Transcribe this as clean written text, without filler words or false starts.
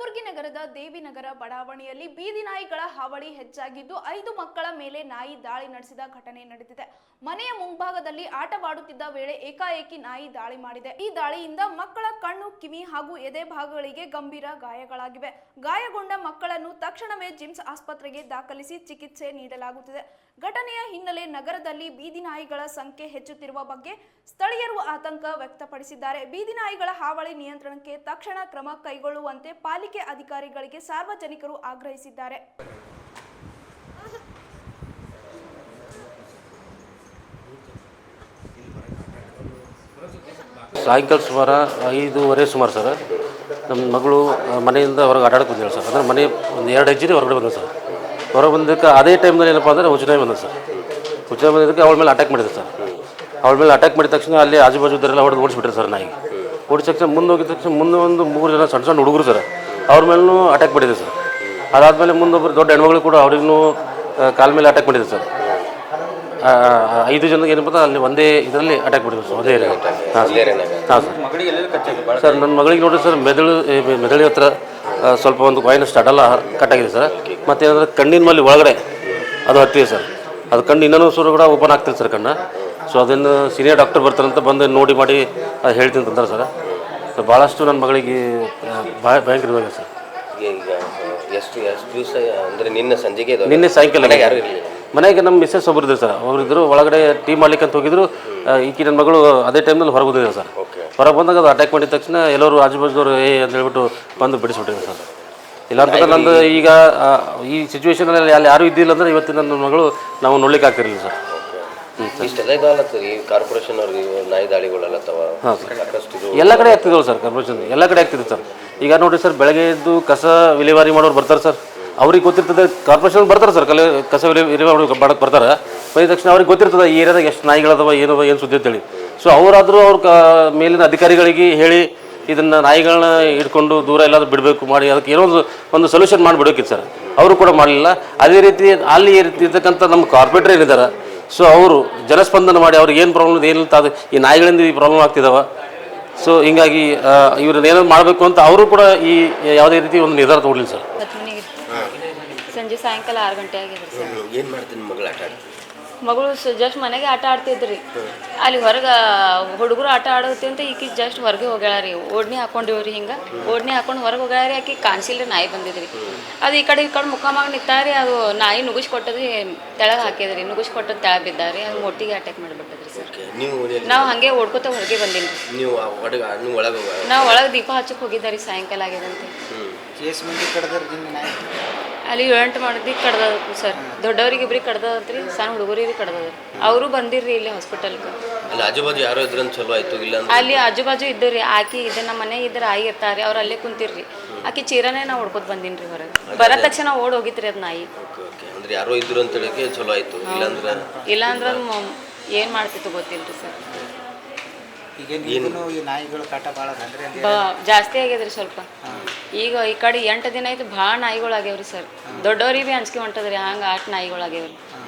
ಕಲಬುರಗಿ ನಗರದ ದೇವಿನಗರ ಬಡಾವಣೆಯಲ್ಲಿ ಬೀದಿ ನಾಯಿಗಳ ಹಾವಳಿ ಹೆಚ್ಚಾಗಿದ್ದು 5 ಮಕ್ಕಳ ಮೇಲೆ ನಾಯಿ ದಾಳಿ ನಡೆಸಿದ ಘಟನೆ ನಡೆದಿದೆ. ಮನೆಯ ಮುಂಭಾಗದಲ್ಲಿ ಆಟವಾಡುತ್ತಿದ್ದ ವೇಳೆ ಏಕಾಏಕಿ ನಾಯಿ ದಾಳಿ ಮಾಡಿದೆ. ಈ ದಾಳಿಯಿಂದ ಮಕ್ಕಳ ಕಣ್ಣು, ಕಿವಿ ಹಾಗೂ ಎದೆ ಭಾಗಗಳಿಗೆ ಗಂಭೀರ ಗಾಯಗಳಾಗಿವೆ. ಗಾಯಗೊಂಡ ಮಕ್ಕಳನ್ನು ತಕ್ಷಣವೇ ಜಿಮ್ಸ್ ಆಸ್ಪತ್ರೆಗೆ ದಾಖಲಿಸಿ ಚಿಕಿತ್ಸೆ ನೀಡಲಾಗುತ್ತಿದೆ. ಘಟನೆಯ ಹಿನ್ನೆಲೆ ನಗರದಲ್ಲಿ ಬೀದಿ ನಾಯಿಗಳ ಸಂಖ್ಯೆ ಹೆಚ್ಚುತ್ತಿರುವ ಬಗ್ಗೆ ಸ್ಥಳೀಯರು ಆತಂಕ ವ್ಯಕ್ತಪಡಿಸಿದ್ದಾರೆ. ಬೀದಿ ನಾಯಿಗಳ ಹಾವಳಿ ನಿಯಂತ್ರಣಕ್ಕೆ ತಕ್ಷಣ ಕ್ರಮ ಕೈಗೊಳ್ಳುವಂತೆ ಪಾಲಿಕೆ ಅಧಿಕಾರಿಗಳಿಗೆ ಸಾರ್ವಜನಿಕರು ಆಗ್ರಹಿಸಿದ್ದಾರೆ. ಸಾಯಂಕಾಲ ಸುಮಾರು 5:15 ಸುಮಾರು ಸರ್, ನಮ್ಮ ಮಗಳು ಮನೆಯಿಂದ ಹೊರಗೆ ಆಟಾಡಕ್ಕೆ ಬಂದಿಲ್ಲ ಸರ್. ಅಂದರೆ ಮನೆ ಒಂದು 2 ಹೆಜ್ಜೆ ಹೊರಗಡೆ ಬಂದ ಸರ್. ಹೊರಗೆ ಬಂದಕ್ಕೆ ಅದೇ ಟೈಮ್ನಲ್ಲಿ ಏನಪ್ಪ ಅಂದರೆ ಹುಚ್ಚನಾಯಿ ಬಂದ ಸರ್. ಹುಚ್ಚನಾಯಿ ಬಂದಿದ್ದಕ್ಕೆ ಅವಳ ಮೇಲೆ ಅಟ್ಯಾಕ್ ಮಾಡಿದೆ ಸರ್. ಅವಳ ಮೇಲೆ ಅಟ್ಯಾಕ್ ಮಾಡಿದ ತಕ್ಷಣ ಅಲ್ಲಿ ಆಜುಬಾಜುದರೆಲ್ಲ ಹೊಡೆದು ಓಡಿಸ್ಬಿಟ್ರೆ ಸರ್ ನಾಯಿಗೆ. ಓಡಿದ ತಕ್ಷಣ ಮುಂದೆ ಹೋಗಿದ ತಕ್ಷಣ ಮುಂದೆ ಒಂದು 3 ಜನ ಸಣ್ಣ ಹುಡುಗರು ಸರ್, ಅವ್ರ ಮೇಲೂ ಅಟ್ಯಾಕ್ ಮಾಡಿದೆ ಸರ್. ಅದಾದಮೇಲೆ ಮುಂದೊಬ್ಬರು ದೊಡ್ಡ ಹೆಣ್ಮಗಳು ಕೂಡ ಅವ್ರಿಗೂ ಕಾಲ ಮೇಲೆ ಅಟ್ಯಾಕ್ ಮಾಡಿದೆ ಸರ್. 5 ಜನಕ್ಕೆ ಏನಪ್ಪ ಅಲ್ಲಿ ಒಂದೇ ಇದರಲ್ಲಿ ಅಟ್ಯಾಕ್ ಮಾಡಿದ್ರು ಸರ್, ಒಂದೇ ಏರಿಯಾ. ಹಾಂ ಸರ್, ನನ್ನ ಮಗಳಿಗೆ ನೋಡಿರಿ ಸರ್, ಮೆದುಳಿ ಹತ್ರ ಸ್ವಲ್ಪ ಒಂದು ಕಾಯಿನ್ ಸ್ಟಾರ್ಟೆಲ್ಲ ಕಟ್ಟಾಗಿದೆ ಸರ್. ಮತ್ತೇನಂದ್ರೆ ಕಣ್ಣಿನ ಮೇಲೆ ಒಳಗಡೆ ಅದು ಹತ್ತಿದೆ ಸರ್. ಅದು ಕಣ್ಣು ಇನ್ನೂ ಸೂರು ಕೂಡ ಓಪನ್ ಆಗ್ತಿದೆ ಸರ್ ಕಣ್ಣು. ಸೊ ಅದನ್ನು ಸೀನಿಯರ್ ಡಾಕ್ಟರ್ ಬರ್ತಾರಂತ ಬಂದು ನೋಡಿ ಮಾಡಿ ಅದು ಹೇಳ್ತೀನಿ ಅಂತಂದ್ರೆ ಸರ್. ಭಾಳಷ್ಟು ನನ್ನ ಮಗಳಿಗೆ ಭಯಂಕರವಾಗಿದೆ ಸರ್. ಈಗ ಎಷ್ಟು ದಿವಸ ಅಂದರೆ ನಿನ್ನೆ ಸಾಯಂಕಾಲ ಯಾರು ಇರಲಿಲ್ಲ ಮನೆಗೆ. ನಮ್ಮ ಮಿಸ್ಸಸ್ ಒಬ್ಬರು ಇದ್ರು ಸರ್, ಅವರಿದ್ದರು ಒಳಗಡೆ ಟೀ ಮಾಡ್ಲಿಕ್ಕೆ ಅಂತ ಹೋಗಿದ್ರು. ಈಕಿ ನನ್ನ ಮಗಳು ಅದೇ ಟೈಮ್ನಲ್ಲಿ ಹೊರಗೆ ಬಂದಿದ್ದಾರೆ ಸರ್. ಹೊರಗೆ ಬಂದಾಗ ಅದು ಅಟ್ಯಾಕ್ ಮಾಡಿದ ತಕ್ಷಣ ಎಲ್ಲರೂ ಆಜುಬಾಜುದವರು ಅಂತ ಹೇಳ್ಬಿಟ್ಟು ಬಂದು ಬಿಡಿಸ್ಬಿಟ್ಟಿದ್ದಾರೆ ಸರ್. ಇಲ್ಲಾಂತಂದ್ರೆ ನಂದು ಈಗ ಈ ಸಿಚುವೇಶನಲ್ಲಿ ಅಲ್ಲಿ ಯಾರೂ ಇದ್ದಿಲ್ಲ ಅಂದರೆ ಇವತ್ತಿನ ನನ್ನ ಮಗಳು ನಾವು ನೋಡ್ಲಿಕ್ಕೆ ಆಗ್ತಿರಲಿಲ್ಲ ಸರ್. ಇಷ್ಟೆಲ್ಲ ಇದಾಗತ್ತರಿ ಕಾರ್ಪೊರೇಷನ್ ಅವ್ರಿಗೆ ನಾಯಿ ದಾಳಿಗಳಲ್ಲತ್ತವ. ಹಾಂ ಸರ್, ಎಲ್ಲ ಕಡೆ ಆಗ್ತಿದ್ದವು ಸರ್. ಕಾರ್ಪೊರೇಷನ್ ಎಲ್ಲ ಕಡೆ ಆಗ್ತಿದೆ ಸರ್. ಈಗ ನೋಡಿರಿ ಸರ್, ಬೆಳಗ್ಗೆ ಎದ್ದು ಕಸ ವಿಲೇವಾರಿ ಮಾಡೋರು ಬರ್ತಾರೆ ಸರ್. ಅವ್ರಿಗೆ ಗೊತ್ತಿರ್ತದೆ, ಕಾರ್ಪೊರೇಷನ್ ಬರ್ತಾರೆ ಸರ್, ಕಸ ವಿಲೇವಾರಿ ಮಾಡಕ್ಕೆ ಬರ್ತಾರೆ. ಬಂದ ತಕ್ಷಣ ಅವ್ರಿಗೆ ಗೊತ್ತಿರ್ತದೆ ಈ ಏರಿಯಾದಾಗ ಎಷ್ಟು ನಾಯಿಗಳದವ ಏನು ಸುದ್ದಿ ಅಂತೇಳಿ. ಸೊ ಅವರಾದರೂ ಅವ್ರ ಮೇಲಿನ ಅಧಿಕಾರಿಗಳಿಗೆ ಹೇಳಿ ಇದನ್ನು ನಾಯಿಗಳನ್ನ ಹಿಡ್ಕೊಂಡು ದೂರ ಎಲ್ಲಾದರೂ ಬಿಡಬೇಕು ಮಾಡಿ ಅದಕ್ಕೆ ಏನೋ ಒಂದು ಸೊಲ್ಯೂಷನ್ ಮಾಡಿಬಿಡೋಕಿತ್ತು ಸರ್. ಅವರು ಕೂಡ ಮಾಡಲಿಲ್ಲ. ಅದೇ ರೀತಿ ಅಲ್ಲಿ ಇರ್ತಕ್ಕಂಥ ನಮ್ಮ ಕಾರ್ಪೊರೇಟರ್ ಏನಿದ್ದಾರೆ, ಸೊ ಅವರು ಜನಸ್ಪಂದನ ಮಾಡಿ ಅವ್ರಿಗೆ ಏನು ಪ್ರಾಬ್ಲಮ್ ಏನಿಲ್ಲ, ಅದು ಈ ನಾಯಿಗಳಿಂದ ಈ ಪ್ರಾಬ್ಲಮ್ ಆಗ್ತಿದ್ದಾವೆ. ಸೊ ಹಿಂಗಾಗಿ ಇವ್ರನ್ನ ಏನಾದ್ರು ಮಾಡಬೇಕು ಅಂತ ಅವರು ಕೂಡ ಈ ಯಾವುದೇ ರೀತಿ ಒಂದು ನಿರ್ಧಾರ ತಗೊಳ್ಳಿಲ್ಲ ಸರ್. ಸಂಜೆ ಸಾಯಂಕಾಲ 6 ಗಂಟೆ ಆಗಿದ್ರಿ ಸರ್. ಏನು ಮಾಡ್ತೀನಿ ಮಗಳು ಆಟ ಮಗಳು ಜಸ್ಟ್ ಮನೆಗೆ ಆಟ ಆಡ್ತಿದ್ರಿ. ಅಲ್ಲಿ ಹೊರಗೆ ಹುಡುಗರು ಆಟ ಆಡುತ್ತೆ ಅಂತ ಈಕಿ ಜಸ್ಟ್ ಹೊರಗೆ ಹೋಗ್ಯಾಳ ರೀ. ಓಡ್ನಿ ಹಾಕೊಂಡಿವ್ರಿ, ಹಿಂಗೆ ಓಡ್ನಿ ಹಾಕೊಂಡು ಹೊರಗೆ ಹೋಗ್ಯಾಳ ರೀ. ಆಕಿ ಕಾಣಿಸಿಲ್ಲ, ನಾಯಿ ಬಂದಿದ್ರಿ. ಅದು ಈ ಕಡೆ ಮುಖಮಾಗ ನಿಂತಾರಿ. ಅದು ನಾಯಿ ನುಗ್ಗಿಸ್ಕೊಟ್ಟದ್ರಿ, ತೆಳಗೆ ಹಾಕಿದ್ರಿ. ನುಗ್ಗಿಸ್ಕೊಟ್ಟದ್ದು ತೆಳಗೆ ಬಿದ್ದಾರಿ. ಅದು ಮೊಟ್ಟಿಗೆ ಅಟ್ಯಾಕ್ ಮಾಡಿಬಿಟ್ಟದ್ರಿ ಸರ್. ನಾವು ಹಾಗೆ ಓಡ್ಕೋತ ಹೊರಗೆ ಬಂದಿನಿ. ನಾವು ಒಳಗೆ ದೀಪ ಹಚ್ಚಕ್ಕೆ ಹೋಗಿದ್ದಾರಿ, ಸಾಯಂಕಾಲ ಆಗ್ಯದಂತೆ. ಅಲ್ಲಿ 7-8 ಮಂದಿಗೆ ಕಡ್ದದ್ರಿ ಸರ್. ದೊಡ್ಡವ್ರಿಗೆ 2 ಕಡ್ದದ್ರಿ, ಸಣ್ಣ ಹುಡುಗರಿಗೆ ಕಡ್ದದ್ರಿ. ಅವರು ಬಂದಿರ್ರಿ ಇಲ್ಲಿ ಹಾಸ್ಪಿಟಲ್ಗೆ. ಅಲ್ಲಿ ಆಜುಬಾಜು ಯಾರೋ ಇದ್ರಂತ ಚಲೋ ಆಯ್ತು. ಇಲ್ಲ ಅಲ್ಲಿ ಆಜುಬಾಜು ಇದ್ದರಿ. ಆಕಿ ಇದೆ ನಮ್ಮ ಮನೆ ಇದ್ರೆ ಆಯಿ ಇರ್ತಾರೆ, ಅವ್ರು ಅಲ್ಲೇ ಕುಂತಿರ್ರಿ. ಆಕಿ ಚೀರನೇ ನಾವು ಹೊಡ್ಕೊತ ಬಂದಿನಿ ರೀ ಹೊರಗೆ. ಬರೋ ತಕ್ಷಣ ಓಡ್ ಹೋಗಿತ್ರಿ ಅದು ನಾಯಿ. ಅಂದ್ರೆ ಯಾರೋ ಇದ್ರು ಅಂತ ಹೇಳಕ್ಕೆ ಚಲೋ ಆಯ್ತು. ಇಲ್ಲಾಂದ್ರೆ ಏನು ಮಾಡ್ತಿತ್ತು ಗೊತ್ತಿಲ್ಲ ರೀ ಸರ್. ಜಾಸ್ತಿ ಆಗ್ಯದ್ರಿ ಸ್ವಲ್ಪ. ಈಗ ಈ ಕಡೆ 8 ದಿನ ಆಯ್ತು ಭಾಳ ನಾಯಿಗಳು ಆಗ್ಯಾವ್ರಿ ಸರ್. ದೊಡ್ಡವ್ರಿಗೆ ಭೀ ಅಂಜಿಕೆ ಹೊಂಟದ್ರಿ, ಹಂಗೆ 8 ನಾಯಿಗಳು ಆಗ್ಯಾವ್ರಿ.